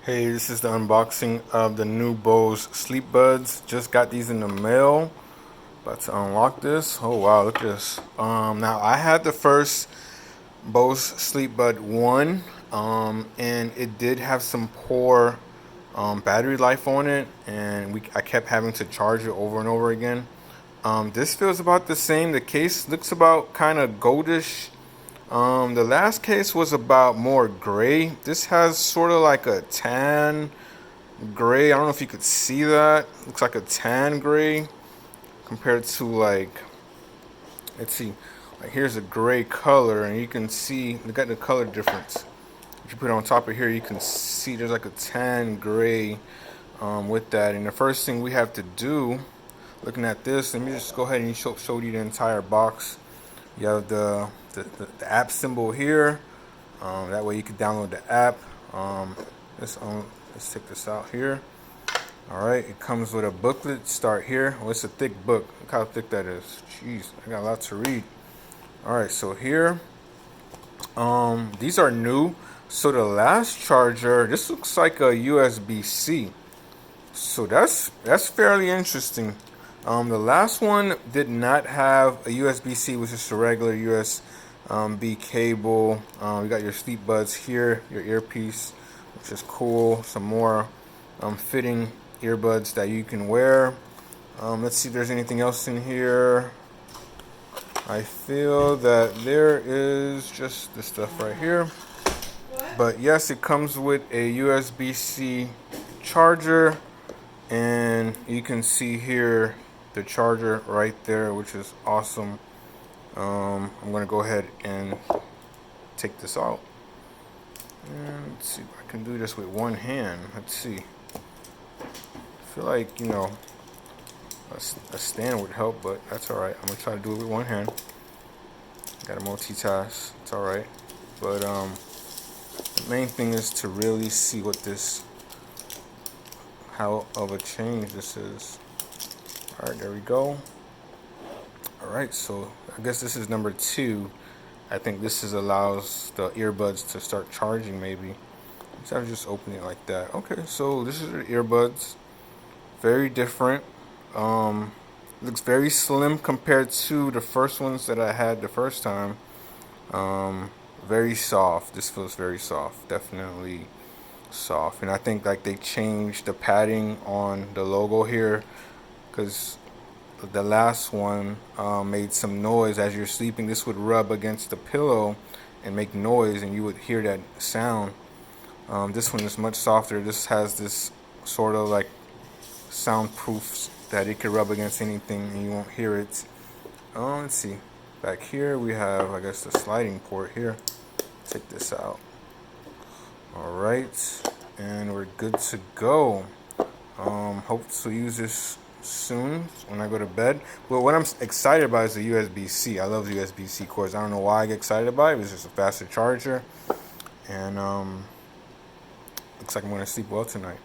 Hey, this is the unboxing of the new Bose Sleepbuds. Just got these in the mail. About to unlock this. Oh wow, look at this. Now I had the first Bose Sleepbud 1, and it did have some poor battery life on it, and I kept having to charge it over and over again. This feels about the same. The case looks about kind of goldish. The last case was about more gray. This has sort of like a tan gray. I don't know if you could see that. Looks like a tan gray compared to like, let's see, like here's a gray color, and you can see look at the color difference. If you put it on top of here, you can see there's like a tan gray with that. And the first thing we have to do, looking at this, let me just go ahead and show you the entire box. You have the app symbol here. That way you can download the app. Let's take this out here. All right, it comes with a booklet. Start here. Oh, it's a thick book. Look how thick that is. Jeez, I got a lot to read. All right, so here, these are new. So the last charger, this looks like a USB-C. So that's fairly interesting. The last one did not have a USB-C, which is a regular USB cable. You got your sleep buds here, your earpiece, which is cool. Some more fitting earbuds that you can wear. Let's see if there's anything else in here. I feel that there is just this stuff right here. But yes, it comes with a USB-C charger, and you can see here the charger right there, which is awesome. I'm gonna go ahead and take this out, and let's see if I can do this with one hand. Let's see. I feel like, you know, a stand would help, but that's all right. I'm gonna try to do it with one hand. Gotta multitask. It's all right. But the main thing is to really see what this, how of a change this is. All right, there we go. All right, so I guess this is number 2. I think this allows the earbuds to start charging, maybe. Instead of just opening it like that. Okay, so this is the earbuds. Very different. Looks very slim compared to the first ones that I had the first time. Very soft. This feels very soft. Definitely soft. And I think like they changed the padding on the logo here, because the last one made some noise as you're sleeping. This would rub against the pillow and make noise, and you would hear that sound. This one is much softer. This has this sort of like soundproof that it could rub against anything and you won't hear it. Let's see. Back here we have, I guess, the sliding port here. Take this out. All right, and we're good to go. Hope to use this soon when I go to bed. But what I'm excited about is the USB-C. I love the USB-C cords. I don't know why I get excited about it. It's just a faster charger, and looks like I'm going to sleep well tonight.